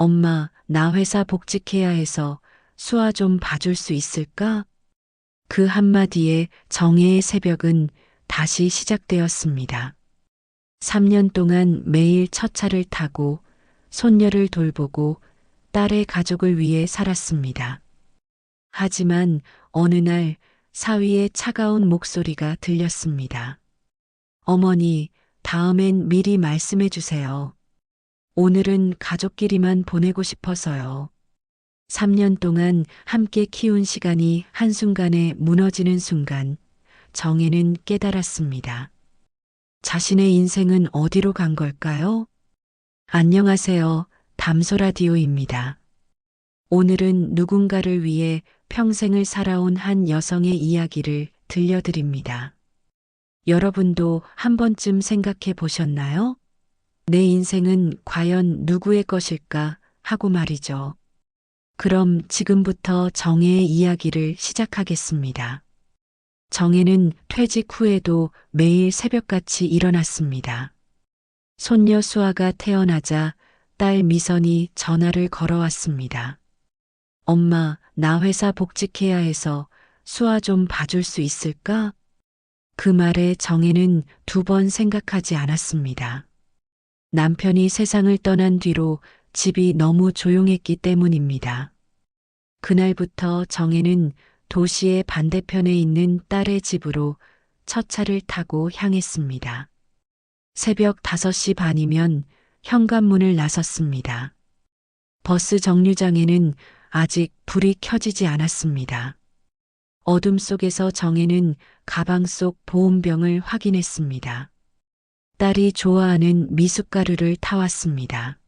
엄마, 나 회사 복직해야 해서 수아 좀 봐줄 수 있을까? 그 한마디에 정혜의 새벽은 다시 시작되었습니다. 3년 동안 매일 첫 차를 타고 손녀를 돌보고 딸의 가족을 위해 살았습니다. 하지만 어느 날 사위의 차가운 목소리가 들렸습니다. 어머니, 다음엔 미리 말씀해 주세요. 오늘은 가족끼리만 보내고 싶어서요. 3년 동안 함께 키운 시간이 한순간에 무너지는 순간 정혜는 깨달았습니다. 자신의 인생은 어디로 간 걸까요? 안녕하세요. 담소라디오입니다. 오늘은 누군가를 위해 평생을 살아온 한 여성의 이야기를 들려드립니다. 여러분도 한 번쯤 생각해 보셨나요? 내 인생은 과연 누구의 것일까 하고 말이죠. 그럼 지금부터 정혜의 이야기를 시작하겠습니다. 정혜는 퇴직 후에도 매일 새벽같이 일어났습니다. 손녀 수아가 태어나자 딸 미선이 전화를 걸어왔습니다. 엄마, 나 회사 복직해야 해서 수아 좀 봐줄 수 있을까? 그 말에 정혜는 2번 생각하지 않았습니다. 남편이 세상을 떠난 뒤로 집이 너무 조용했기 때문입니다. 그날부터 정혜는 도시의 반대편에 있는 딸의 집으로 첫 차를 타고 향했습니다. 새벽 5시 반이면 현관문을 나섰습니다. 버스 정류장에는 아직 불이 켜지지 않았습니다. 어둠 속에서 정혜는 가방 속 보온병을 확인했습니다. 딸이 좋아하는 미숫가루를 타왔습니다.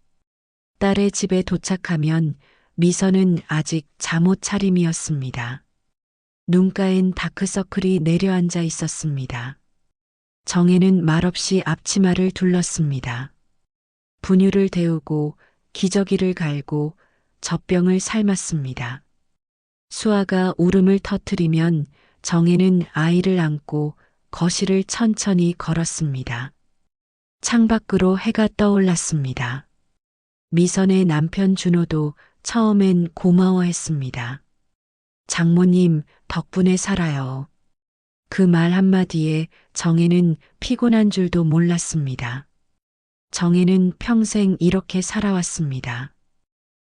딸의 집에 도착하면 미선은 아직 잠옷 차림이었습니다. 눈가엔 다크서클이 내려앉아 있었습니다. 정혜는 말없이 앞치마를 둘렀습니다. 분유를 데우고 기저귀를 갈고 젖병을 삶았습니다. 수아가 울음을 터뜨리면 정혜는 아이를 안고 거실을 천천히 걸었습니다. 창밖으로 해가 떠올랐습니다. 미선의 남편 준호도 처음엔 고마워했습니다. 장모님 덕분에 살아요. 그 말 한마디에 정혜는 피곤한 줄도 몰랐습니다. 정혜는 평생 이렇게 살아왔습니다.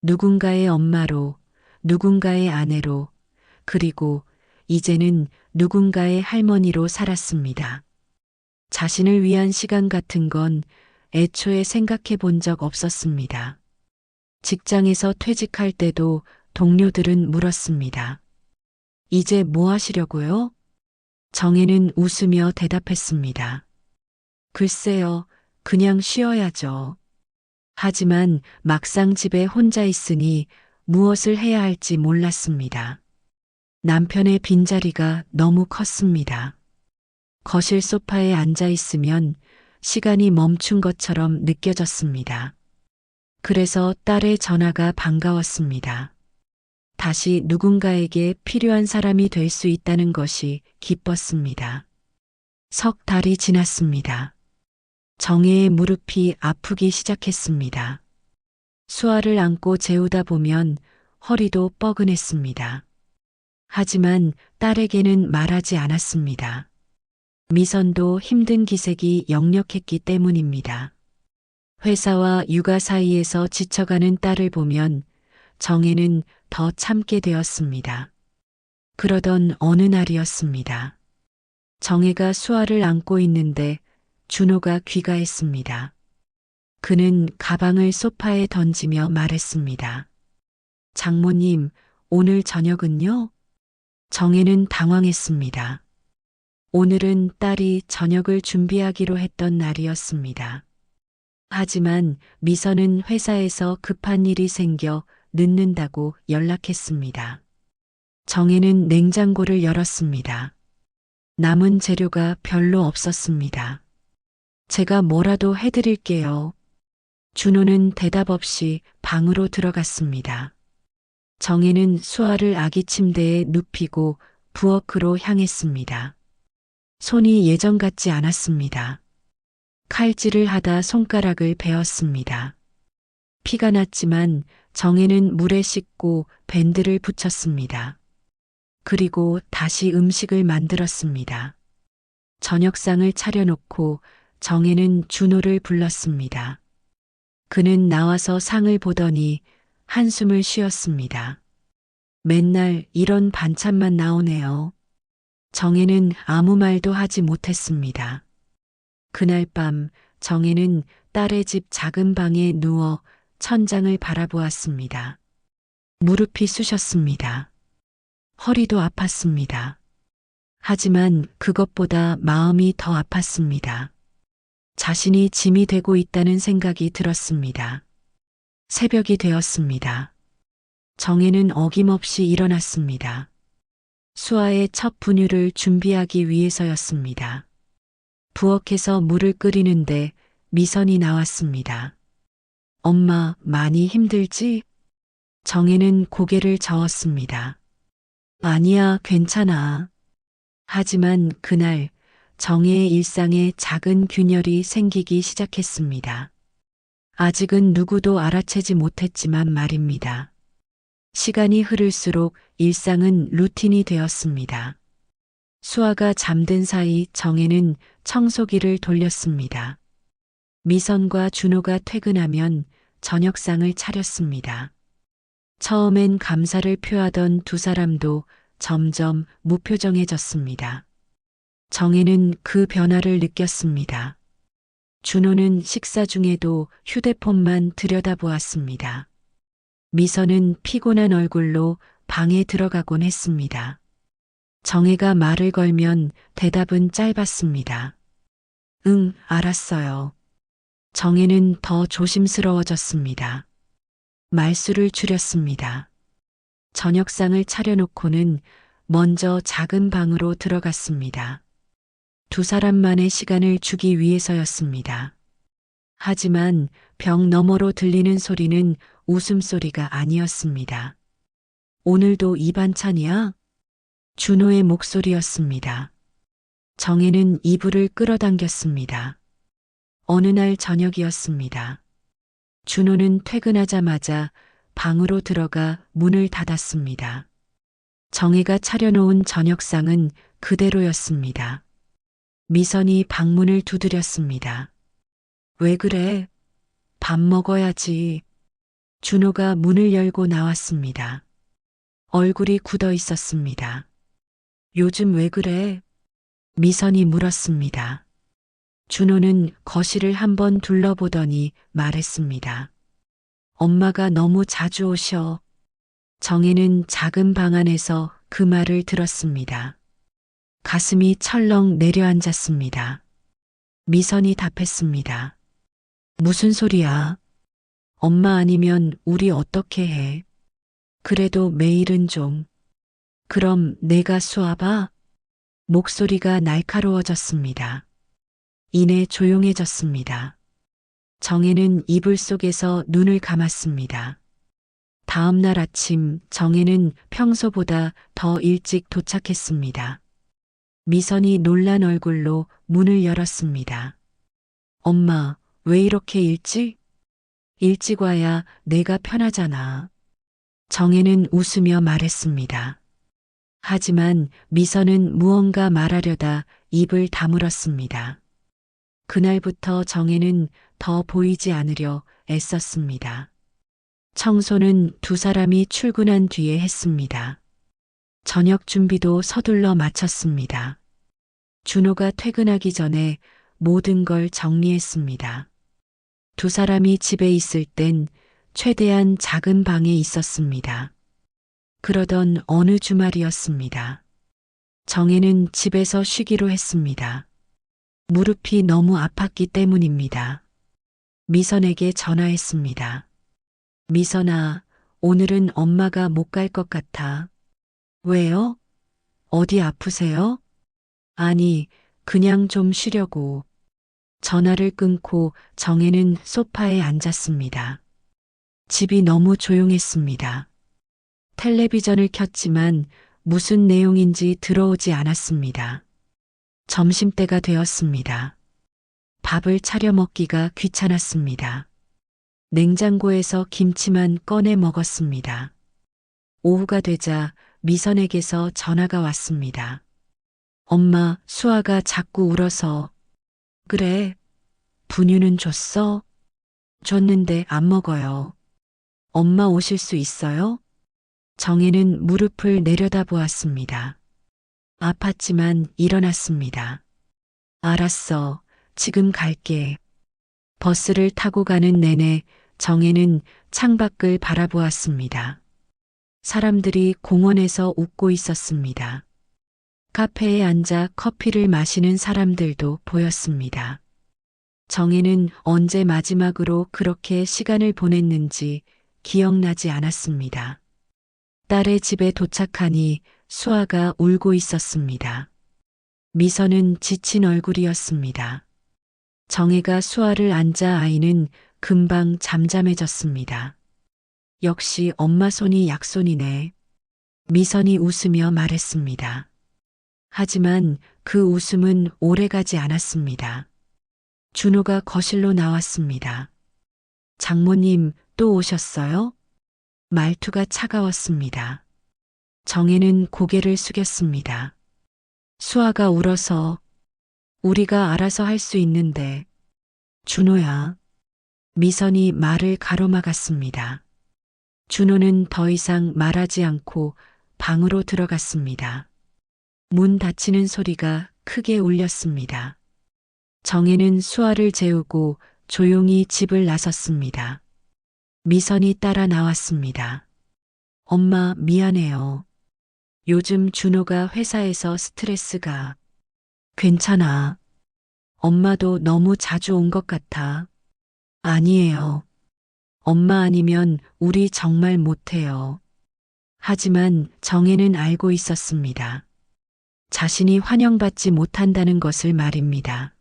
누군가의 엄마로, 누군가의 아내로, 그리고 이제는 누군가의 할머니로 살았습니다. 자신을 위한 시간 같은 건 애초에 생각해 본 적 없었습니다. 직장에서 퇴직할 때도 동료들은 물었습니다. 이제 뭐 하시려고요? 정혜는 웃으며 대답했습니다. 글쎄요, 그냥 쉬어야죠. 하지만 막상 집에 혼자 있으니 무엇을 해야 할지 몰랐습니다. 남편의 빈자리가 너무 컸습니다. 거실 소파에 앉아 있으면 시간이 멈춘 것처럼 느껴졌습니다. 그래서 딸의 전화가 반가웠습니다. 다시 누군가에게 필요한 사람이 될 수 있다는 것이 기뻤습니다. 석 달이 지났습니다. 정혜의 무릎이 아프기 시작했습니다. 수아를 안고 재우다 보면 허리도 뻐근했습니다. 하지만 딸에게는 말하지 않았습니다. 미선도 힘든 기색이 역력했기 때문입니다. 회사와 육아 사이에서 지쳐가는 딸을 보면 정혜는 더 참게 되었습니다. 그러던 어느 날이었습니다. 정혜가 수아를 안고 있는데 준호가 귀가했습니다. 그는 가방을 소파에 던지며 말했습니다. 장모님, 오늘 저녁은요? 정혜는 당황했습니다. 오늘은 딸이 저녁을 준비하기로 했던 날이었습니다. 하지만 미선은 회사에서 급한 일이 생겨 늦는다고 연락했습니다. 정혜는 냉장고를 열었습니다. 남은 재료가 별로 없었습니다. 제가 뭐라도 해드릴게요. 준호는 대답 없이 방으로 들어갔습니다. 정혜는 수아를 아기 침대에 눕히고 부엌으로 향했습니다. 손이 예전 같지 않았습니다. 칼질을 하다 손가락을 베었습니다. 피가 났지만 정혜는 물에 씻고 밴드를 붙였습니다. 그리고 다시 음식을 만들었습니다. 저녁상을 차려놓고 정혜는 준호를 불렀습니다. 그는 나와서 상을 보더니 한숨을 쉬었습니다. 맨날 이런 반찬만 나오네요. 정혜는 아무 말도 하지 못했습니다. 그날 밤 정혜는 딸의 집 작은 방에 누워 천장을 바라보았습니다. 무릎이 쑤셨습니다. 허리도 아팠습니다. 하지만 그것보다 마음이 더 아팠습니다. 자신이 짐이 되고 있다는 생각이 들었습니다. 새벽이 되었습니다. 정혜는 어김없이 일어났습니다. 수아의 첫 분유를 준비하기 위해서였습니다. 부엌에서 물을 끓이는데 미선이 나왔습니다. 엄마, 많이 힘들지? 정혜는 고개를 저었습니다. 아니야, 괜찮아. 하지만 그날 정혜의 일상에 작은 균열이 생기기 시작했습니다. 아직은 누구도 알아채지 못했지만 말입니다. 시간이 흐를수록 일상은 루틴이 되었습니다. 수아가 잠든 사이 정혜는 청소기를 돌렸습니다. 미선과 준호가 퇴근하면 저녁상을 차렸습니다. 처음엔 감사를 표하던 두 사람도 점점 무표정해졌습니다. 정혜는 그 변화를 느꼈습니다. 준호는 식사 중에도 휴대폰만 들여다보았습니다. 미선은 피곤한 얼굴로 방에 들어가곤 했습니다. 정혜가 말을 걸면 대답은 짧았습니다. 응, 알았어요. 정혜는 더 조심스러워졌습니다. 말수를 줄였습니다. 저녁상을 차려놓고는 먼저 작은 방으로 들어갔습니다. 두 사람만의 시간을 주기 위해서였습니다. 하지만 벽 너머로 들리는 소리는 웃음소리가 아니었습니다. 오늘도 이 반찬이야? 준호의 목소리였습니다. 정혜는 이불을 끌어당겼습니다. 어느 날 저녁이었습니다. 준호는 퇴근하자마자 방으로 들어가 문을 닫았습니다. 정혜가 차려놓은 저녁상은 그대로였습니다. 미선이 방문을 두드렸습니다. 왜 그래? 밥 먹어야지. 준호가 문을 열고 나왔습니다. 얼굴이 굳어 있었습니다. 요즘 왜 그래? 미선이 물었습니다. 준호는 거실을 한번 둘러보더니 말했습니다. 엄마가 너무 자주 오셔. 정혜는 작은 방 안에서 그 말을 들었습니다. 가슴이 철렁 내려앉았습니다. 미선이 답했습니다. 무슨 소리야? 엄마 아니면 우리 어떻게 해? 그래도 매일은 좀. 그럼 내가 수아봐? 목소리가 날카로워졌습니다. 이내 조용해졌습니다. 정혜는 이불 속에서 눈을 감았습니다. 다음 날 아침 정혜는 평소보다 더 일찍 도착했습니다. 미선이 놀란 얼굴로 문을 열었습니다. 엄마, 왜 이렇게 일찍? 일찍 와야 내가 편하잖아. 정혜는 웃으며 말했습니다. 하지만 미선은 무언가 말하려다 입을 다물었습니다. 그날부터 정혜는 더 보이지 않으려 애썼습니다. 청소는 두 사람이 출근한 뒤에 했습니다. 저녁 준비도 서둘러 마쳤습니다. 준호가 퇴근하기 전에 모든 걸 정리했습니다. 두 사람이 집에 있을 땐 최대한 작은 방에 있었습니다. 그러던 어느 주말이었습니다. 정혜는 집에서 쉬기로 했습니다. 무릎이 너무 아팠기 때문입니다. 미선에게 전화했습니다. 미선아, 오늘은 엄마가 못 갈 것 같아. 왜요? 어디 아프세요? 아니, 그냥 좀 쉬려고. 전화를 끊고 정혜는 소파에 앉았습니다. 집이 너무 조용했습니다. 텔레비전을 켰지만 무슨 내용인지 들어오지 않았습니다. 점심때가 되었습니다. 밥을 차려 먹기가 귀찮았습니다. 냉장고에서 김치만 꺼내 먹었습니다. 오후가 되자 미선에게서 전화가 왔습니다. 엄마, 수아가 자꾸 울어서. 그래, 분유는 줬어? 줬는데 안 먹어요. 엄마 오실 수 있어요? 정혜는 무릎을 내려다보았습니다. 아팠지만 일어났습니다. 알았어. 지금 갈게. 버스를 타고 가는 내내 정혜는 창밖을 바라보았습니다. 사람들이 공원에서 웃고 있었습니다. 카페에 앉아 커피를 마시는 사람들도 보였습니다. 정혜는 언제 마지막으로 그렇게 시간을 보냈는지 기억나지 않았습니다. 딸의 집에 도착하니 수아가 울고 있었습니다. 미선은 지친 얼굴이었습니다. 정혜가 수아를 안자 아이는 금방 잠잠해졌습니다. 역시 엄마 손이 약손이네. 미선이 웃으며 말했습니다. 하지만 그 웃음은 오래가지 않았습니다. 준호가 거실로 나왔습니다. 장모님 또 오셨어요? 말투가 차가웠습니다. 정혜는 고개를 숙였습니다. 수아가 울어서. 우리가 알아서 할 수 있는데. 준호야. 미선이 말을 가로막았습니다. 준호는 더 이상 말하지 않고 방으로 들어갔습니다. 문 닫히는 소리가 크게 울렸습니다. 정혜는 수아를 재우고 조용히 집을 나섰습니다. 미선이 따라 나왔습니다. 엄마 미안해요. 요즘 준호가 회사에서 스트레스가. 괜찮아. 엄마도 너무 자주 온 것 같아. 아니에요. 엄마 아니면 우리 정말 못해요. 하지만 정혜는 알고 있었습니다. 자신이 환영받지 못한다는 것을 말입니다.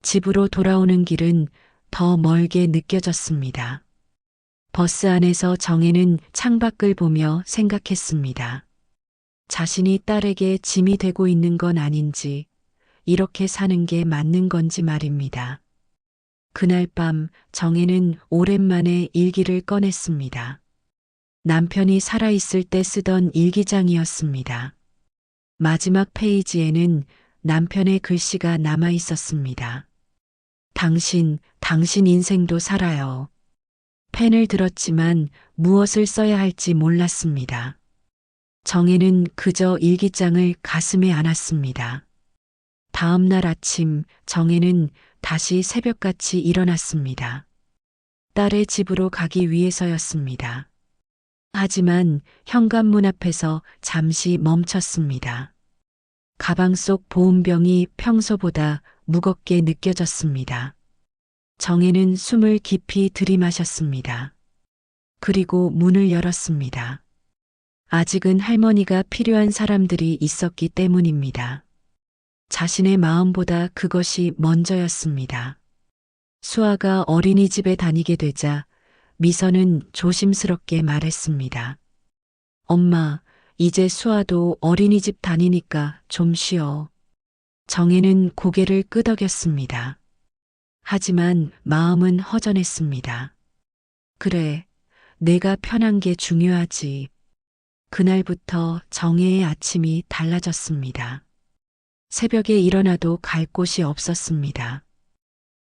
집으로 돌아오는 길은 더 멀게 느껴졌습니다. 버스 안에서 정혜는 창밖을 보며 생각했습니다. 자신이 딸에게 짐이 되고 있는 건 아닌지, 이렇게 사는 게 맞는 건지 말입니다. 그날 밤 정혜는 오랜만에 일기를 꺼냈습니다. 남편이 살아있을 때 쓰던 일기장이었습니다. 마지막 페이지에는 남편의 글씨가 남아 있었습니다. 당신 인생도 살아요. 펜을 들었지만 무엇을 써야 할지 몰랐습니다. 정혜는 그저 일기장을 가슴에 안았습니다. 다음 날 아침 정혜는 다시 새벽같이 일어났습니다. 딸의 집으로 가기 위해서였습니다. 하지만 현관문 앞에서 잠시 멈췄습니다. 가방 속 보온병이 평소보다 무겁게 느껴졌습니다. 정혜는 숨을 깊이 들이마셨습니다. 그리고 문을 열었습니다. 아직은 할머니가 필요한 사람들이 있었기 때문입니다. 자신의 마음보다 그것이 먼저였습니다. 수아가 어린이집에 다니게 되자 미선은 조심스럽게 말했습니다. 엄마, 이제 수아도 어린이집 다니니까 좀 쉬어. 정혜는 고개를 끄덕였습니다. 하지만 마음은 허전했습니다. 그래, 내가 편한 게 중요하지. 그날부터 정혜의 아침이 달라졌습니다. 새벽에 일어나도 갈 곳이 없었습니다.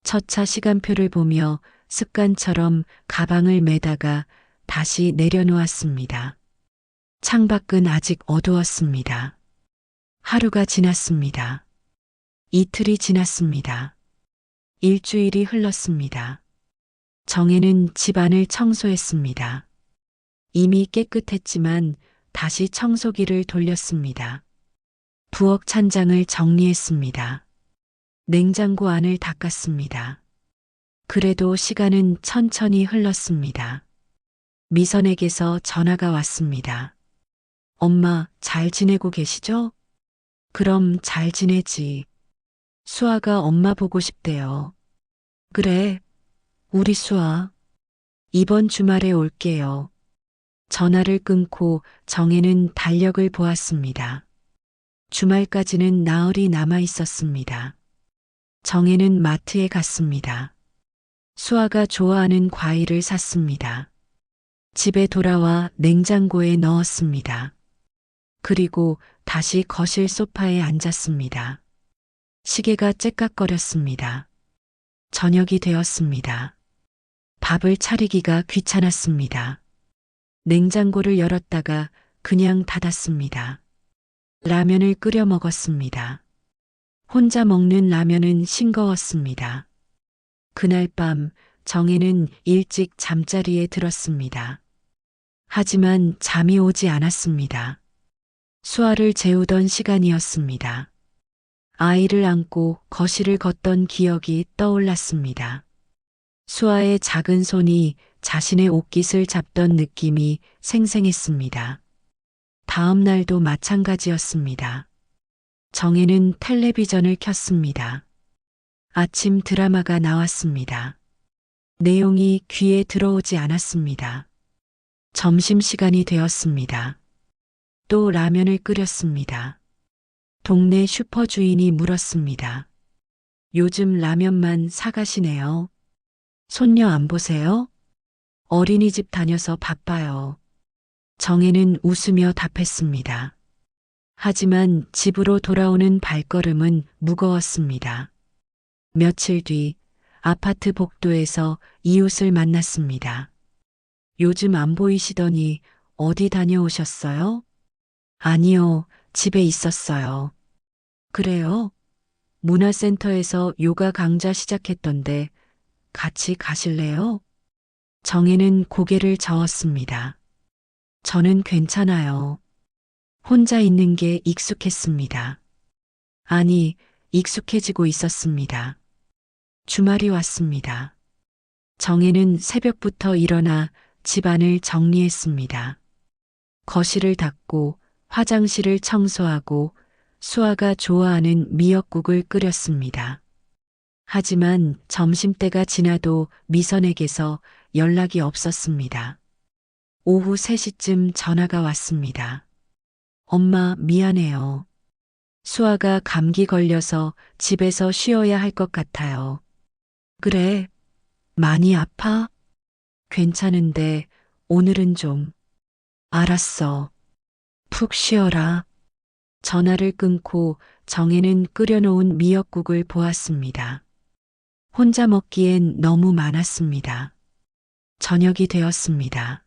첫 차 시간표를 보며 습관처럼 가방을 매다가 다시 내려놓았습니다. 창밖은 아직 어두웠습니다. 하루가 지났습니다. 이틀이 지났습니다. 일주일이 흘렀습니다. 정혜는 집안을 청소했습니다. 이미 깨끗했지만 다시 청소기를 돌렸습니다. 부엌 찬장을 정리했습니다. 냉장고 안을 닦았습니다. 그래도 시간은 천천히 흘렀습니다. 미선에게서 전화가 왔습니다. 엄마, 잘 지내고 계시죠? 그럼 잘 지내지. 수아가 엄마 보고 싶대요. 그래, 우리 수아. 이번 주말에 올게요. 전화를 끊고 정혜는 달력을 보았습니다. 주말까지는 나흘이 남아 있었습니다. 정혜는 마트에 갔습니다. 수아가 좋아하는 과일을 샀습니다. 집에 돌아와 냉장고에 넣었습니다. 그리고 다시 거실 소파에 앉았습니다. 시계가 째깍거렸습니다. 저녁이 되었습니다. 밥을 차리기가 귀찮았습니다. 냉장고를 열었다가 그냥 닫았습니다. 라면을 끓여 먹었습니다. 혼자 먹는 라면은 싱거웠습니다. 그날 밤 정혜는 일찍 잠자리에 들었습니다. 하지만 잠이 오지 않았습니다. 수아를 재우던 시간이었습니다. 아이를 안고 거실을 걷던 기억이 떠올랐습니다. 수아의 작은 손이 자신의 옷깃을 잡던 느낌이 생생했습니다. 다음 날도 마찬가지였습니다. 정혜는 텔레비전을 켰습니다. 아침 드라마가 나왔습니다. 내용이 귀에 들어오지 않았습니다. 점심시간이 되었습니다. 또 라면을 끓였습니다. 동네 슈퍼 주인이 물었습니다. 요즘 라면만 사가시네요. 손녀 안 보세요? 어린이집 다녀서 바빠요. 정혜는 웃으며 답했습니다. 하지만 집으로 돌아오는 발걸음은 무거웠습니다. 며칠 뒤 아파트 복도에서 이웃을 만났습니다. 요즘 안 보이시더니 어디 다녀오셨어요? 아니요, 집에 있었어요. 그래요? 문화센터에서 요가 강좌 시작했던데 같이 가실래요? 정혜는 고개를 저었습니다. 저는 괜찮아요. 혼자 있는 게 익숙했습니다. 아니, 익숙해지고 있었습니다. 주말이 왔습니다. 정혜는 새벽부터 일어나 집안을 정리했습니다. 거실을 닦고 화장실을 청소하고 수아가 좋아하는 미역국을 끓였습니다. 하지만 점심때가 지나도 미선에게서 연락이 없었습니다. 오후 3시쯤 전화가 왔습니다. 엄마, 미안해요. 수아가 감기 걸려서 집에서 쉬어야 할 것 같아요. 그래, 많이 아파? 괜찮은데 오늘은 좀. 알았어. 푹 쉬어라. 전화를 끊고 정혜는 끓여놓은 미역국을 보았습니다. 혼자 먹기엔 너무 많았습니다. 저녁이 되었습니다.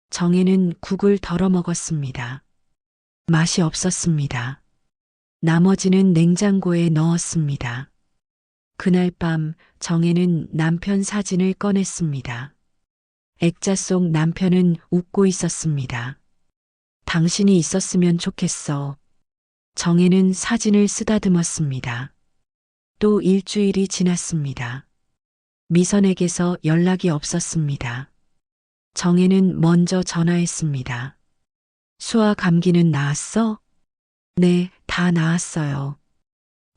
정혜는 국을 덜어 먹었습니다. 맛이 없었습니다. 나머지는 냉장고에 넣었습니다. 그날 밤 정혜는 남편 사진을 꺼냈습니다. 액자 속 남편은 웃고 있었습니다. 당신이 있었으면 좋겠어. 정혜는 사진을 쓰다듬었습니다. 또 일주일이 지났습니다. 미선에게서 연락이 없었습니다. 정혜는 먼저 전화했습니다. 수아 감기는 나았어? 네, 다 나았어요.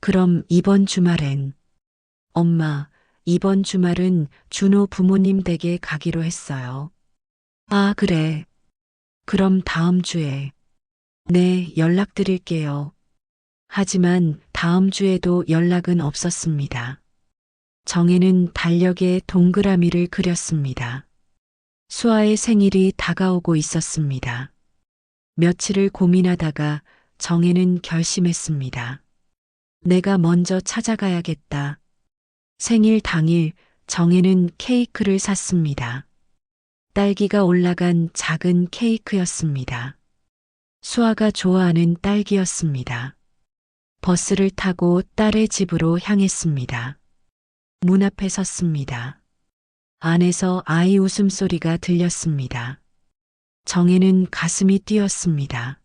그럼 이번 주말엔? 엄마, 이번 주말은 준호 부모님 댁에 가기로 했어요. 아, 그래. 그럼 다음 주에. 네, 연락드릴게요. 하지만 다음 주에도 연락은 없었습니다. 정혜는 달력에 동그라미를 그렸습니다. 수아의 생일이 다가오고 있었습니다. 며칠을 고민하다가 정혜는 결심했습니다. 내가 먼저 찾아가야겠다. 생일 당일 정혜는 케이크를 샀습니다. 딸기가 올라간 작은 케이크였습니다. 수아가 좋아하는 딸기였습니다. 버스를 타고 딸의 집으로 향했습니다. 문 앞에 섰습니다. 안에서 아이 웃음소리가 들렸습니다. 정혜는 가슴이 뛰었습니다.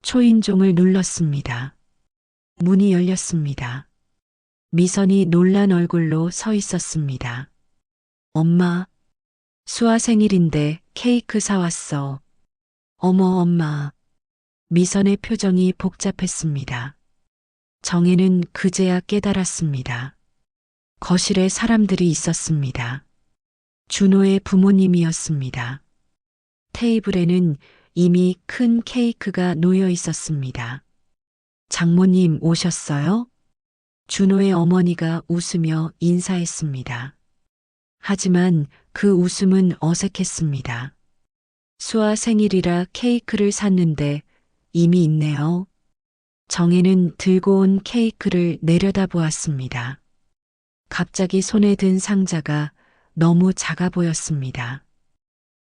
초인종을 눌렀습니다. 문이 열렸습니다. 미선이 놀란 얼굴로 서 있었습니다. 엄마, 수아 생일인데 케이크 사왔어. 어머, 엄마. 미선의 표정이 복잡했습니다. 정혜는 그제야 깨달았습니다. 거실에 사람들이 있었습니다. 준호의 부모님이었습니다. 테이블에는 이미 큰 케이크가 놓여 있었습니다. 장모님 오셨어요? 준호의 어머니가 웃으며 인사했습니다. 하지만 그 웃음은 어색했습니다. 수아 생일이라 케이크를 샀는데 이미 있네요. 정혜는 들고 온 케이크를 내려다보았습니다. 갑자기 손에 든 상자가 너무 작아 보였습니다.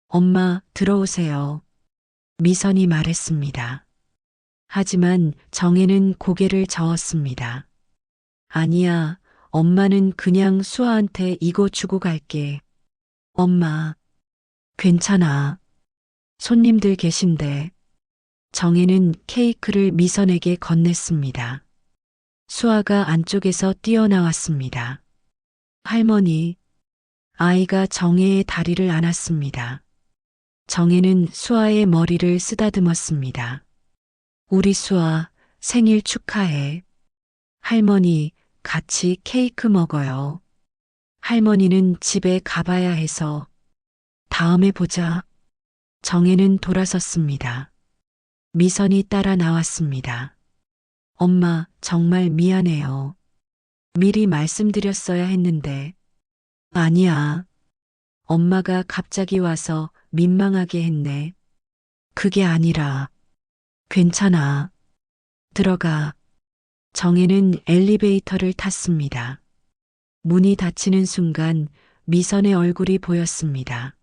엄마, 들어오세요. 미선이 말했습니다. 하지만 정혜는 고개를 저었습니다. 아니야, 엄마는 그냥 수아한테 이거 주고 갈게. 엄마, 괜찮아. 손님들 계신데. 정혜는 케이크를 미선에게 건넸습니다. 수아가 안쪽에서 뛰어나왔습니다. 할머니, 아이가 정혜의 다리를 안았습니다. 정혜는 수아의 머리를 쓰다듬었습니다. 우리 수아, 생일 축하해. 할머니, 같이 케이크 먹어요. 할머니는 집에 가봐야 해서. 다음에 보자. 정혜는 돌아섰습니다. 미선이 따라 나왔습니다. 엄마, 정말 미안해요. 미리 말씀드렸어야 했는데. 아니야. 엄마가 갑자기 와서 민망하게 했네. 그게 아니라. 괜찮아. 들어가. 정혜는 엘리베이터를 탔습니다. 문이 닫히는 순간 미선의 얼굴이 보였습니다.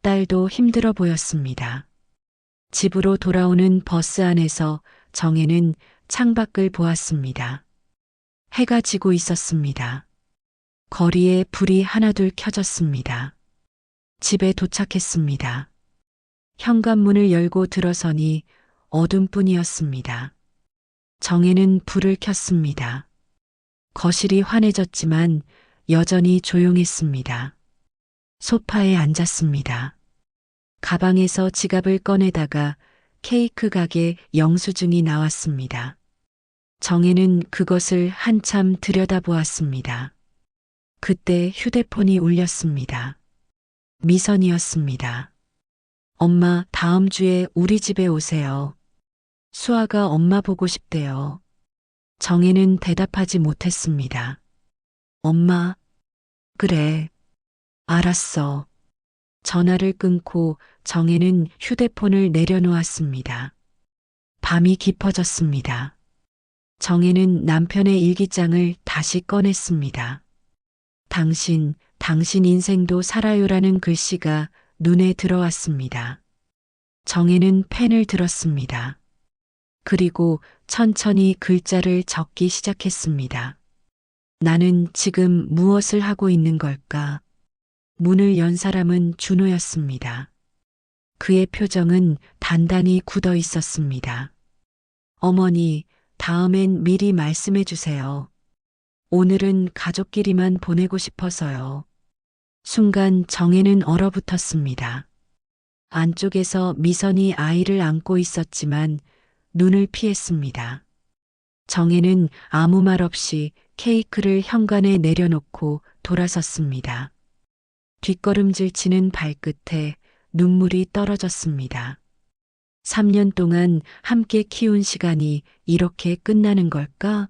딸도 힘들어 보였습니다. 집으로 돌아오는 버스 안에서 정혜는 창밖을 보았습니다. 해가 지고 있었습니다. 거리에 불이 하나둘 켜졌습니다. 집에 도착했습니다. 현관문을 열고 들어서니 어둠뿐이었습니다. 정혜는 불을 켰습니다. 거실이 환해졌지만 여전히 조용했습니다. 소파에 앉았습니다. 가방에서 지갑을 꺼내다가 케이크 가게 영수증이 나왔습니다. 정혜는 그것을 한참 들여다보았습니다. 그때 휴대폰이 울렸습니다. 미선이었습니다. 엄마, 다음 주에 우리 집에 오세요. 수아가 엄마 보고 싶대요. 정혜는 대답하지 못했습니다. 엄마, 그래. 알았어. 전화를 끊고 정혜는 휴대폰을 내려놓았습니다. 밤이 깊어졌습니다. 정혜는 남편의 일기장을 다시 꺼냈습니다. 당신 인생도 살아요라는 글씨가 눈에 들어왔습니다. 정혜는 펜을 들었습니다. 그리고 천천히 글자를 적기 시작했습니다. 나는 지금 무엇을 하고 있는 걸까? 문을 연 사람은 준호였습니다. 그의 표정은 단단히 굳어 있었습니다. 어머니, 다음엔 미리 말씀해 주세요. 오늘은 가족끼리만 보내고 싶어서요. 순간 정혜는 얼어붙었습니다. 안쪽에서 미선이 아이를 안고 있었지만 눈을 피했습니다. 정혜는 아무 말 없이 케이크를 현관에 내려놓고 돌아섰습니다. 뒷걸음질 치는 발끝에 눈물이 떨어졌습니다. 3년 동안 함께 키운 시간이 이렇게 끝나는 걸까?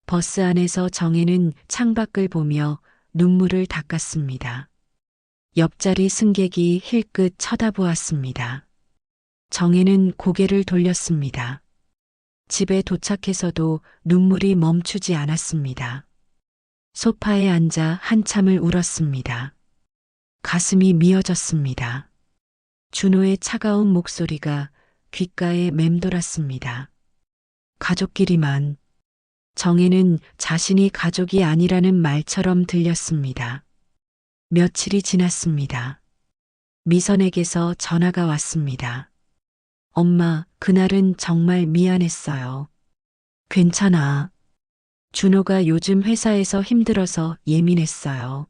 버스 안에서 정혜는 창밖을 보며 눈물을 닦았습니다. 옆자리 승객이 힐끗 쳐다보았습니다. 정혜는 고개를 돌렸습니다. 집에 도착해서도 눈물이 멈추지 않았습니다. 소파에 앉아 한참을 울었습니다. 가슴이 미어졌습니다. 준호의 차가운 목소리가 귓가에 맴돌았습니다. 가족끼리만. 정혜는 자신이 가족이 아니라는 말처럼 들렸습니다. 며칠이 지났습니다. 미선에게서 전화가 왔습니다. 엄마, 그날은 정말 미안했어요. 괜찮아. 준호가 요즘 회사에서 힘들어서 예민했어요.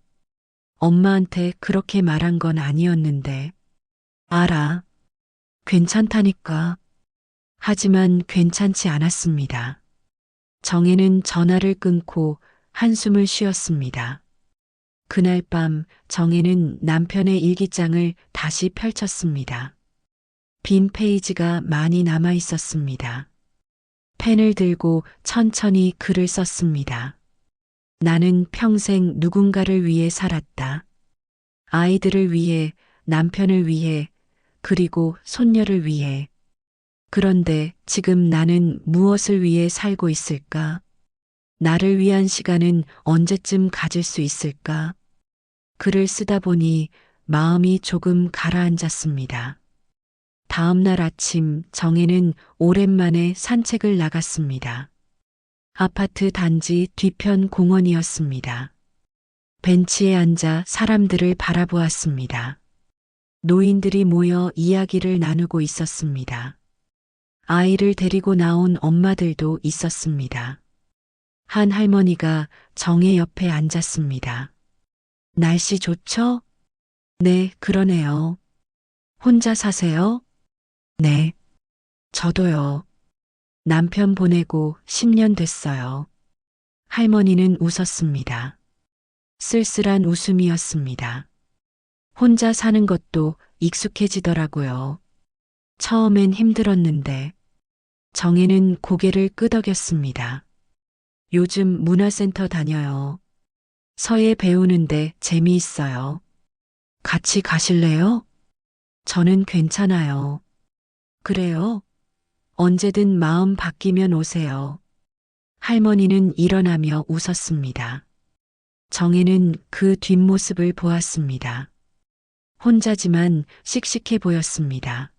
엄마한테 그렇게 말한 건 아니었는데. 알아. 괜찮다니까. 하지만 괜찮지 않았습니다. 정혜는 전화를 끊고 한숨을 쉬었습니다. 그날 밤 정혜는 남편의 일기장을 다시 펼쳤습니다. 빈 페이지가 많이 남아 있었습니다. 펜을 들고 천천히 글을 썼습니다. 나는 평생 누군가를 위해 살았다. 아이들을 위해, 남편을 위해, 그리고 손녀를 위해. 그런데 지금 나는 무엇을 위해 살고 있을까? 나를 위한 시간은 언제쯤 가질 수 있을까? 글을 쓰다 보니 마음이 조금 가라앉았습니다. 다음 날 아침 정혜는 오랜만에 산책을 나갔습니다. 아파트 단지 뒤편 공원이었습니다. 벤치에 앉아 사람들을 바라보았습니다. 노인들이 모여 이야기를 나누고 있었습니다. 아이를 데리고 나온 엄마들도 있었습니다. 한 할머니가 정혜 옆에 앉았습니다. 날씨 좋죠? 네, 그러네요. 혼자 사세요? 네, 저도요. 남편 보내고 10년 됐어요. 할머니는 웃었습니다. 쓸쓸한 웃음이었습니다. 혼자 사는 것도 익숙해지더라고요. 처음엔 힘들었는데 정혜는 고개를 끄덕였습니다. 요즘 문화센터 다녀요. 서예 배우는데 재미있어요. 같이 가실래요? 저는 괜찮아요. 그래요? 언제든 마음 바뀌면 오세요. 할머니는 일어나며 웃었습니다. 정혜는 그 뒷모습을 보았습니다. 혼자지만 씩씩해 보였습니다.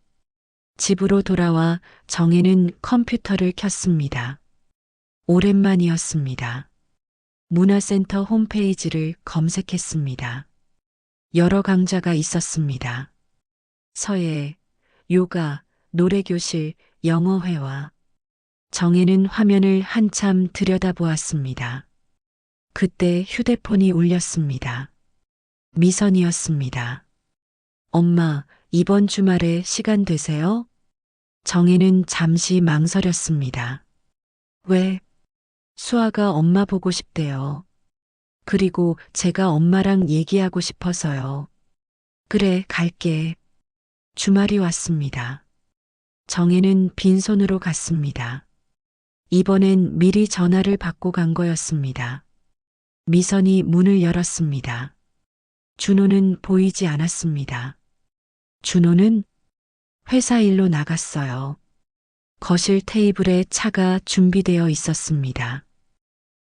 집으로 돌아와 정혜는 컴퓨터를 켰습니다. 오랜만이었습니다. 문화센터 홈페이지를 검색했습니다. 여러 강좌가 있었습니다. 서예, 요가, 노래교실, 영어회화. 정혜는 화면을 한참 들여다보았습니다. 그때 휴대폰이 울렸습니다. 미선이었습니다. 엄마, 이번 주말에 시간 되세요? 정혜는 잠시 망설였습니다. 왜? 수아가 엄마 보고 싶대요. 그리고 제가 엄마랑 얘기하고 싶어서요. 그래, 갈게. 주말이 왔습니다. 정혜는 빈손으로 갔습니다. 이번엔 미리 전화를 받고 간 거였습니다. 미선이 문을 열었습니다. 준호는 보이지 않았습니다. 준호는 회사 일로 나갔어요. 거실 테이블에 차가 준비되어 있었습니다.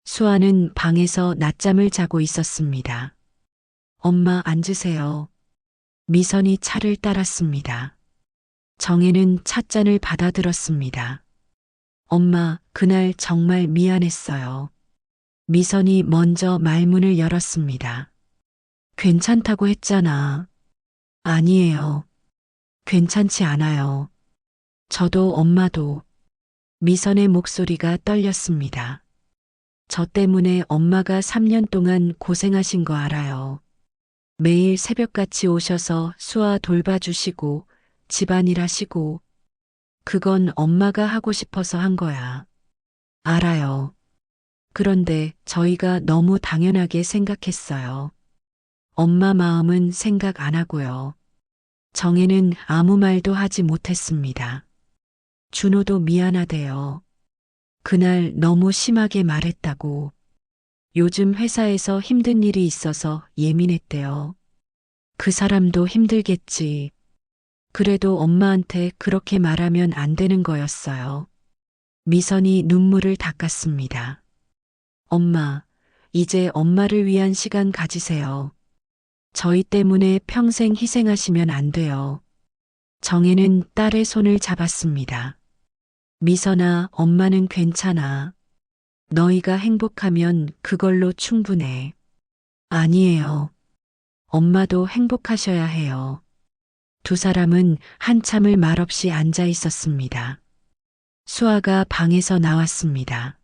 수아는 방에서 낮잠을 자고 있었습니다. 엄마 앉으세요. 미선이 차를 따랐습니다. 정혜는 찻잔을 받아들었습니다. 엄마, 그날 정말 미안했어요. 미선이 먼저 말문을 열었습니다. 괜찮다고 했잖아. 아니에요. 괜찮지 않아요. 저도 엄마도. 미선의 목소리가 떨렸습니다. 저 때문에 엄마가 3년 동안 고생하신 거 알아요. 매일 새벽같이 오셔서 수아 돌봐주시고 집안일 하시고 그건 엄마가 하고 싶어서 한 거야. 알아요. 그런데 저희가 너무 당연하게 생각했어요. 엄마 마음은 생각 안 하고요. 정혜는 아무 말도 하지 못했습니다. 준호도 미안하대요. 그날 너무 심하게 말했다고. 요즘 회사에서 힘든 일이 있어서 예민했대요. 그 사람도 힘들겠지. 그래도 엄마한테 그렇게 말하면 안 되는 거였어요. 미선이 눈물을 닦았습니다. 엄마, 이제 엄마를 위한 시간 가지세요. 저희 때문에 평생 희생하시면 안 돼요. 정혜는 딸의 손을 잡았습니다. 미선아, 엄마는 괜찮아. 너희가 행복하면 그걸로 충분해. 아니에요. 엄마도 행복하셔야 해요. 두 사람은 한참을 말없이 앉아 있었습니다. 수아가 방에서 나왔습니다.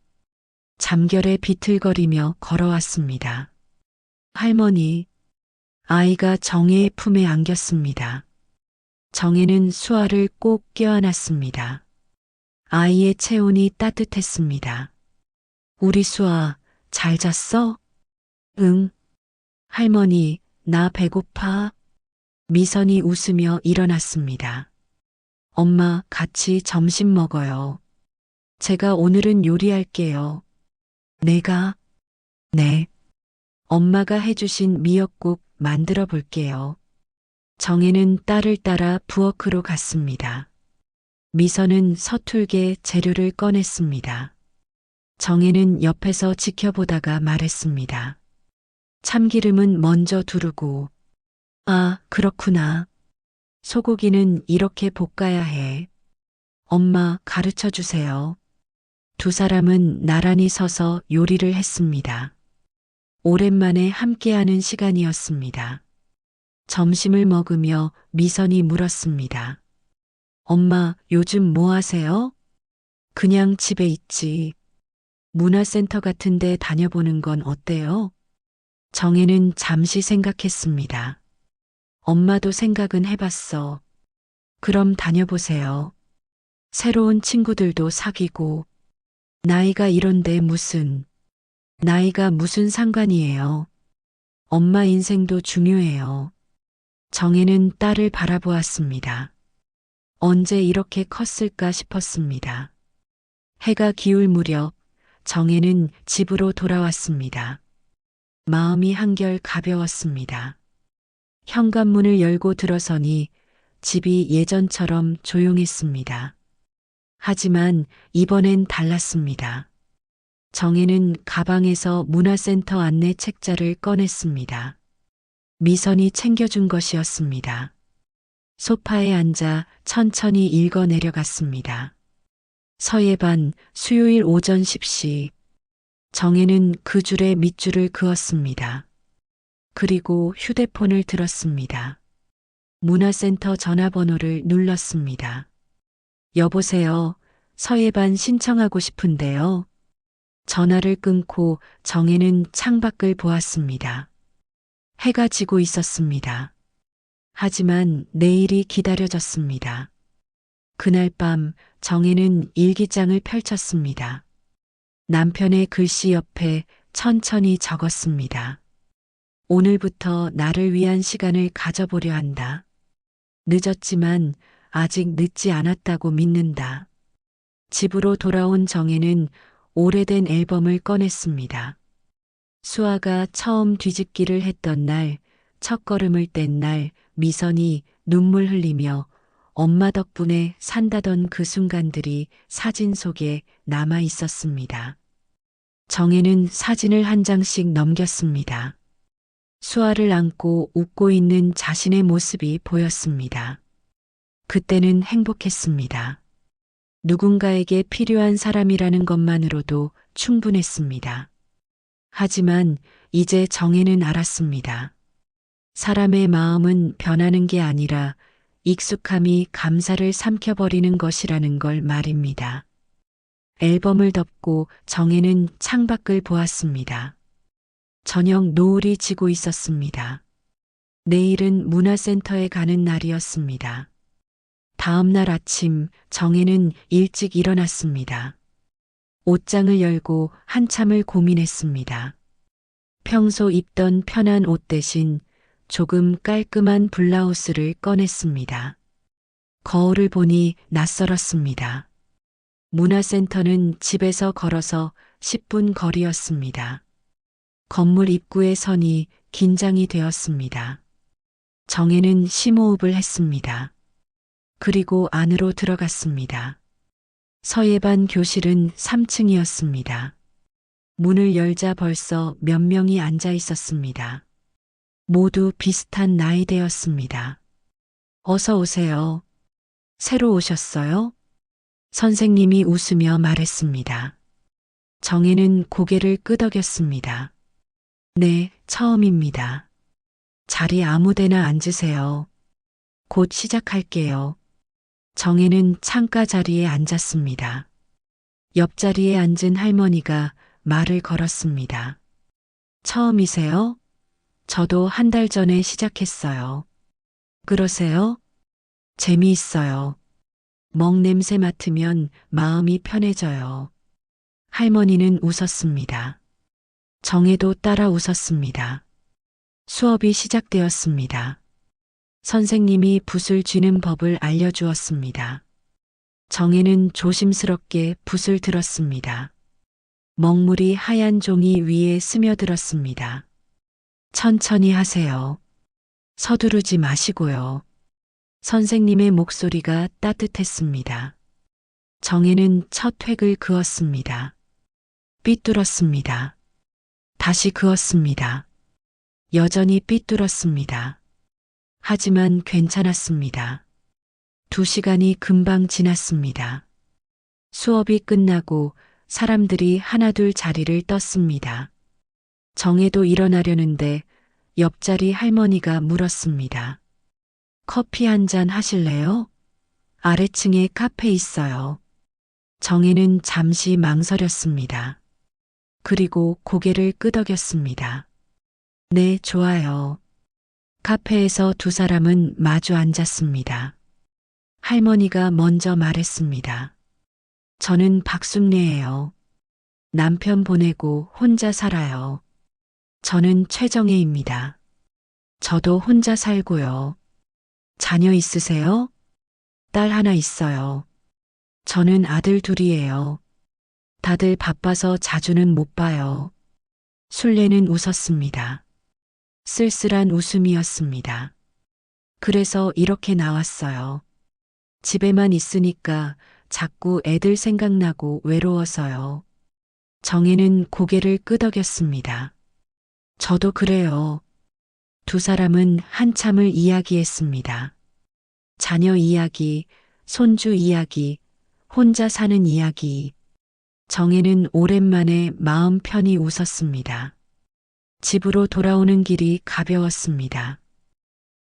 잠결에 비틀거리며 걸어왔습니다. 할머니, 아이가 정혜의 품에 안겼습니다. 정혜는 수아를 꼭 껴안았습니다. 아이의 체온이 따뜻했습니다. 우리 수아, 잘 잤어? 응. 할머니, 나 배고파. 미선이 웃으며 일어났습니다. 엄마, 같이 점심 먹어요. 제가 오늘은 요리할게요. 내가? 네. 엄마가 해주신 미역국 만들어 볼게요. 정혜는 딸을 따라 부엌으로 갔습니다. 미선은 서툴게 재료를 꺼냈습니다. 정혜는 옆에서 지켜보다가 말했습니다. 참기름은 먼저 두르고, 아, 그렇구나. 소고기는 이렇게 볶아야 해. 엄마 가르쳐 주세요. 두 사람은 나란히 서서 요리를 했습니다. 오랜만에 함께하는 시간이었습니다. 점심을 먹으며 미선이 물었습니다. 엄마, 요즘 뭐 하세요? 그냥 집에 있지. 문화센터 같은 데 다녀보는 건 어때요? 정혜는 잠시 생각했습니다. 엄마도 생각은 해봤어. 그럼 다녀보세요. 새로운 친구들도 사귀고, 나이가 무슨 상관이에요. 엄마 인생도 중요해요. 정혜는 딸을 바라보았습니다. 언제 이렇게 컸을까 싶었습니다. 해가 기울 무렵 정혜는 집으로 돌아왔습니다. 마음이 한결 가벼웠습니다. 현관문을 열고 들어서니 집이 예전처럼 조용했습니다. 하지만 이번엔 달랐습니다. 정혜는 가방에서 문화센터 안내 책자를 꺼냈습니다. 미선이 챙겨준 것이었습니다. 소파에 앉아 천천히 읽어 내려갔습니다. 서예반 수요일 오전 10시. 정혜는 그 줄에 밑줄을 그었습니다. 그리고 휴대폰을 들었습니다. 문화센터 전화번호를 눌렀습니다. 여보세요. 서예반 신청하고 싶은데요. 전화를 끊고 정혜는 창밖을 보았습니다. 해가 지고 있었습니다. 하지만 내일이 기다려졌습니다. 그날 밤 정혜는 일기장을 펼쳤습니다. 남편의 글씨 옆에 천천히 적었습니다. 오늘부터 나를 위한 시간을 가져보려 한다. 늦었지만 아직 늦지 않았다고 믿는다. 집으로 돌아온 정혜는 오래된 앨범을 꺼냈습니다. 수아가 처음 뒤집기를 했던 날, 첫걸음을 뗀 날, 미선이 눈물 흘리며 엄마 덕분에 산다던 그 순간들이 사진 속에 남아 있었습니다. 정혜는 사진을 한 장씩 넘겼습니다. 수아를 안고 웃고 있는 자신의 모습이 보였습니다. 그때는 행복했습니다. 누군가에게 필요한 사람이라는 것만으로도 충분했습니다. 하지만 이제 정혜는 알았습니다. 사람의 마음은 변하는 게 아니라 익숙함이 감사를 삼켜버리는 것이라는 걸 말입니다. 앨범을 덮고 정혜는 창밖을 보았습니다. 저녁 노을이 지고 있었습니다. 내일은 문화센터에 가는 날이었습니다. 다음 날 아침 정혜는 일찍 일어났습니다. 옷장을 열고 한참을 고민했습니다. 평소 입던 편한 옷 대신 조금 깔끔한 블라우스를 꺼냈습니다. 거울을 보니 낯설었습니다. 문화센터는 집에서 걸어서 10분 거리였습니다. 건물 입구에 서니 긴장이 되었습니다. 정혜는 심호흡을 했습니다. 그리고 안으로 들어갔습니다. 서예반 교실은 3층이었습니다. 문을 열자 벌써 몇 명이 앉아 있었습니다. 모두 비슷한 나이대였습니다. 어서 오세요. 새로 오셨어요? 선생님이 웃으며 말했습니다. 정혜는 고개를 끄덕였습니다. 네, 처음입니다. 자리 아무데나 앉으세요. 곧 시작할게요. 정혜는 창가 자리에 앉았습니다. 옆자리에 앉은 할머니가 말을 걸었습니다. 처음이세요? 저도 한 달 전에 시작했어요. 그러세요? 재미있어요. 먹 냄새 맡으면 마음이 편해져요. 할머니는 웃었습니다. 정혜도 따라 웃었습니다. 수업이 시작되었습니다. 선생님이 붓을 쥐는 법을 알려주었습니다. 정혜는 조심스럽게 붓을 들었습니다. 먹물이 하얀 종이 위에 스며들었습니다. 천천히 하세요. 서두르지 마시고요. 선생님의 목소리가 따뜻했습니다. 정혜는 첫 획을 그었습니다. 삐뚤었습니다. 다시 그었습니다. 여전히 삐뚤었습니다. 하지만 괜찮았습니다. 2시간이 금방 지났습니다. 수업이 끝나고 사람들이 하나둘 자리를 떴습니다. 정혜도 일어나려는데 옆자리 할머니가 물었습니다. 커피 한 잔 하실래요? 아래층에 카페 있어요. 정혜는 잠시 망설였습니다. 그리고 고개를 끄덕였습니다. 네, 좋아요. 카페에서 2사람은 마주 앉았습니다. 할머니가 먼저 말했습니다. 저는 박순례예요. 남편 보내고 혼자 살아요. 저는 최정혜입니다. 저도 혼자 살고요. 자녀 있으세요? 딸 하나 있어요. 저는 아들 둘이에요. 다들 바빠서 자주는 못 봐요. 순례는 웃었습니다. 쓸쓸한 웃음이었습니다. 그래서 이렇게 나왔어요. 집에만 있으니까 자꾸 애들 생각나고 외로워서요. 정혜는 고개를 끄덕였습니다. 저도 그래요. 2사람은 한참을 이야기했습니다. 자녀 이야기, 손주 이야기, 혼자 사는 이야기. 정혜는 오랜만에 마음 편히 웃었습니다. 집으로 돌아오는 길이 가벼웠습니다.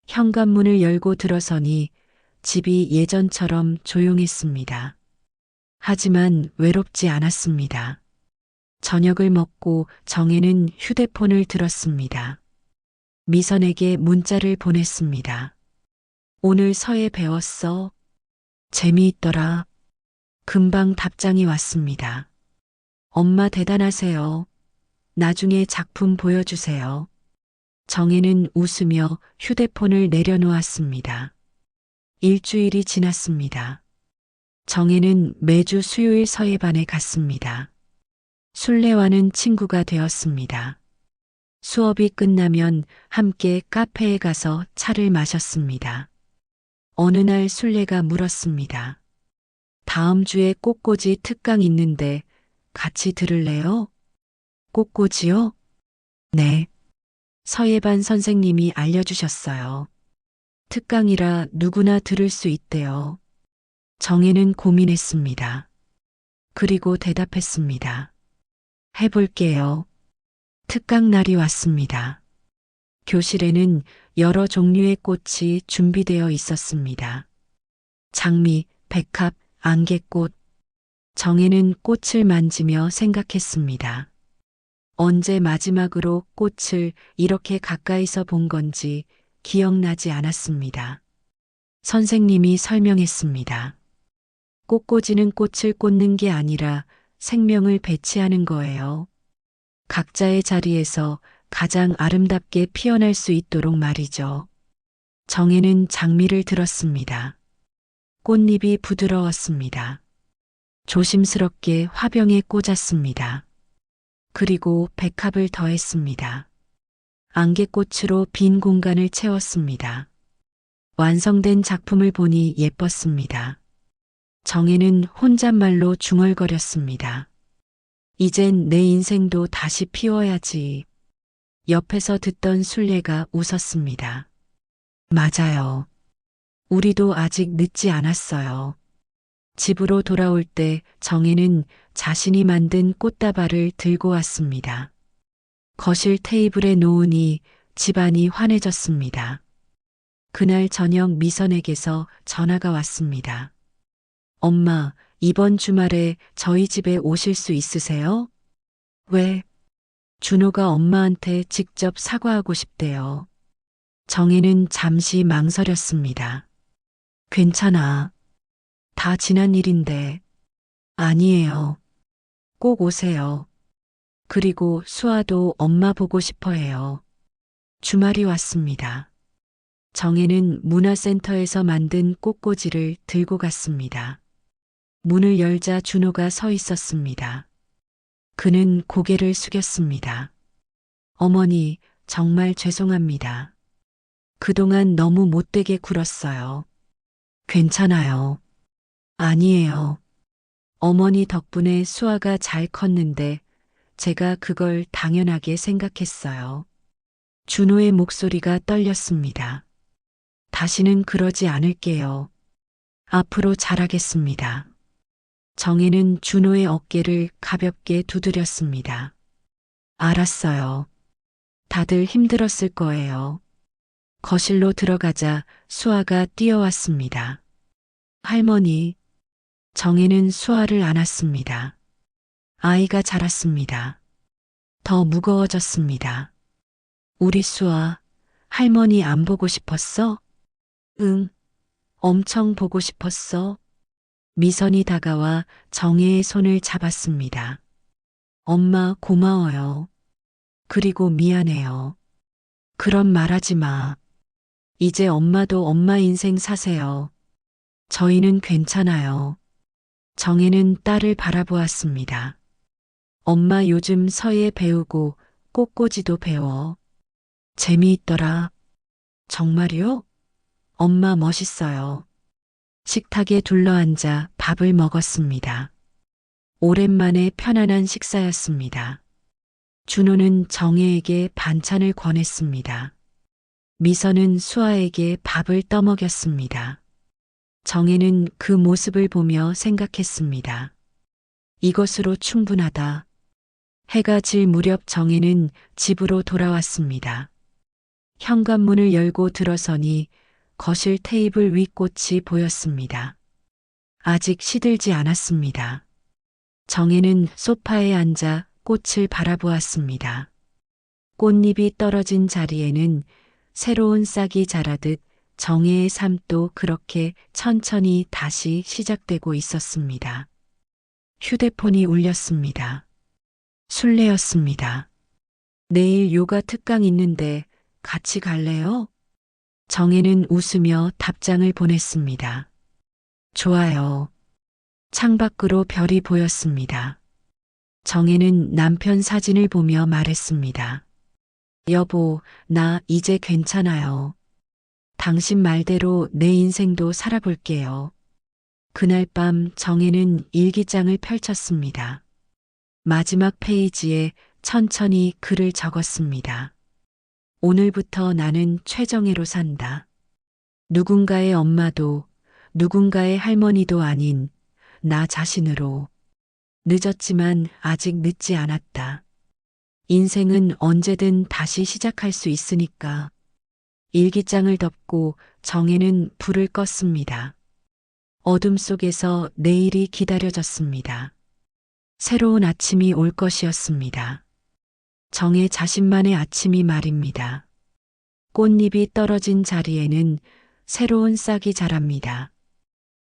현관문을 열고 들어서니 집이 예전처럼 조용했습니다. 하지만 외롭지 않았습니다. 저녁을 먹고 정혜는 휴대폰을 들었습니다. 미선에게 문자를 보냈습니다. 오늘 서예 배웠어? 재미있더라. 금방 답장이 왔습니다. 엄마 대단하세요. 나중에 작품 보여주세요. 정혜는 웃으며 휴대폰을 내려놓았습니다. 일주일이 지났습니다. 정혜는 매주 수요일 서예반에 갔습니다. 순례와는 친구가 되었습니다. 수업이 끝나면 함께 카페에 가서 차를 마셨습니다. 어느 날 순례가 물었습니다. 다음 주에 꽃꽂이 특강 있는데 같이 들을래요? 꽃꽂이요? 네. 서예반 선생님이 알려주셨어요. 특강이라 누구나 들을 수 있대요. 정혜는 고민했습니다. 그리고 대답했습니다. 해볼게요. 특강 날이 왔습니다. 교실에는 여러 종류의 꽃이 준비되어 있었습니다. 장미, 백합, 안개꽃. 정혜는 꽃을 만지며 생각했습니다. 언제 마지막으로 꽃을 이렇게 가까이서 본 건지 기억나지 않았습니다. 선생님이 설명했습니다. 꽃꽂이는 꽃을 꽂는 게 아니라 생명을 배치하는 거예요. 각자의 자리에서 가장 아름답게 피어날 수 있도록 말이죠. 정혜는 장미를 들었습니다. 꽃잎이 부드러웠습니다. 조심스럽게 화병에 꽂았습니다. 그리고 백합을 더했습니다. 안개꽃으로 빈 공간을 채웠습니다. 완성된 작품을 보니 예뻤습니다. 정혜는 혼잣말로 중얼거렸습니다. 이젠 내 인생도 다시 피워야지. 옆에서 듣던 순례가 웃었습니다. 맞아요. 우리도 아직 늦지 않았어요. 집으로 돌아올 때 정혜는 자신이 만든 꽃다발을 들고 왔습니다. 거실 테이블에 놓으니 집안이 환해졌습니다. 그날 저녁 미선에게서 전화가 왔습니다. 엄마, 이번 주말에 저희 집에 오실 수 있으세요? 왜? 준호가 엄마한테 직접 사과하고 싶대요. 정혜는 잠시 망설였습니다. 괜찮아. 다 지난 일인데. 아니에요. 꼭 오세요. 그리고 수아도 엄마 보고 싶어 해요. 주말이 왔습니다. 정혜는 문화센터에서 만든 꽃꽂이를 들고 갔습니다. 문을 열자 준호가 서 있었습니다. 그는 고개를 숙였습니다. 어머니, 정말 죄송합니다. 그동안 너무 못되게 굴었어요. 괜찮아요. 아니에요. 어머니 덕분에 수아가 잘 컸는데 제가 그걸 당연하게 생각했어요. 준호의 목소리가 떨렸습니다. 다시는 그러지 않을게요. 앞으로 잘하겠습니다. 정혜는 준호의 어깨를 가볍게 두드렸습니다. 알았어요. 다들 힘들었을 거예요. 거실로 들어가자 수아가 뛰어왔습니다. 할머니, 정혜는 수아를 안았습니다. 아이가 자랐습니다. 더 무거워졌습니다. 우리 수아, 할머니 안 보고 싶었어? 응, 엄청 보고 싶었어. 미선이 다가와 정혜의 손을 잡았습니다. 엄마 고마워요. 그리고 미안해요. 그런 말하지 마. 이제 엄마도 엄마 인생 사세요. 저희는 괜찮아요. 정혜는 딸을 바라보았습니다. 엄마 요즘 서예 배우고 꽃꽂이도 배워. 재미있더라. 정말요? 엄마 멋있어요. 식탁에 둘러앉아 밥을 먹었습니다. 오랜만에 편안한 식사였습니다. 준호는 정혜에게 반찬을 권했습니다. 미선은 수아에게 밥을 떠먹였습니다. 정혜는 그 모습을 보며 생각했습니다. 이것으로 충분하다. 해가 질 무렵 정혜는 집으로 돌아왔습니다. 현관문을 열고 들어서니 거실 테이블 위 꽃이 보였습니다. 아직 시들지 않았습니다. 정혜는 소파에 앉아 꽃을 바라보았습니다. 꽃잎이 떨어진 자리에는 새로운 싹이 자라듯 정혜의 삶도 그렇게 천천히 다시 시작되고 있었습니다. 휴대폰이 울렸습니다. 술래였습니다. 내일 요가 특강 있는데 같이 갈래요? 정혜는 웃으며 답장을 보냈습니다. 좋아요. 창밖으로 별이 보였습니다. 정혜는 남편 사진을 보며 말했습니다. 여보, 나 이제 괜찮아요. 당신 말대로 내 인생도 살아볼게요. 그날 밤 정혜는 일기장을 펼쳤습니다. 마지막 페이지에 천천히 글을 적었습니다. 오늘부터 나는 최정혜로 산다. 누군가의 엄마도 누군가의 할머니도 아닌 나 자신으로. 늦었지만 아직 늦지 않았다. 인생은 언제든 다시 시작할 수 있으니까. 일기장을 덮고 정혜는 불을 껐습니다. 어둠 속에서 내일이 기다려졌습니다. 새로운 아침이 올 것이었습니다. 정혜 자신만의 아침이 말입니다. 꽃잎이 떨어진 자리에는 새로운 싹이 자랍니다.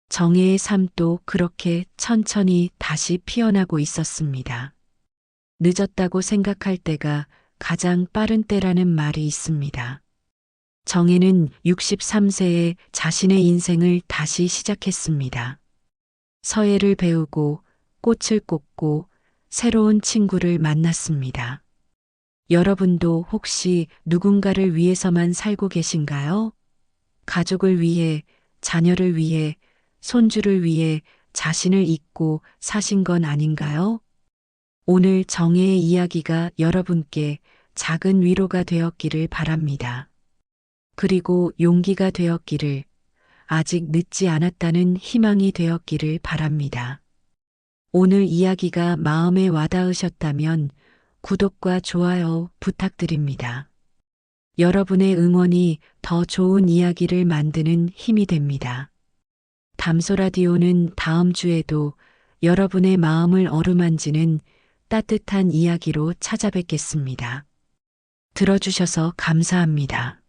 정혜의 삶도 그렇게 천천히 다시 피어나고 있었습니다. 늦었다고 생각할 때가 가장 빠른 때라는 말이 있습니다. 정혜는 63세에 자신의 인생을 다시 시작했습니다. 서예를 배우고 꽃을 꽂고 새로운 친구를 만났습니다. 여러분도 혹시 누군가를 위해서만 살고 계신가요? 가족을 위해, 자녀를 위해, 손주를 위해 자신을 잊고 사신 건 아닌가요? 오늘 정혜의 이야기가 여러분께 작은 위로가 되었기를 바랍니다. 그리고 용기가 되었기를, 아직 늦지 않았다는 희망이 되었기를 바랍니다. 오늘 이야기가 마음에 와닿으셨다면 구독과 좋아요 부탁드립니다. 여러분의 응원이 더 좋은 이야기를 만드는 힘이 됩니다. 담소라디오는 다음 주에도 여러분의 마음을 어루만지는 따뜻한 이야기로 찾아뵙겠습니다. 들어주셔서 감사합니다.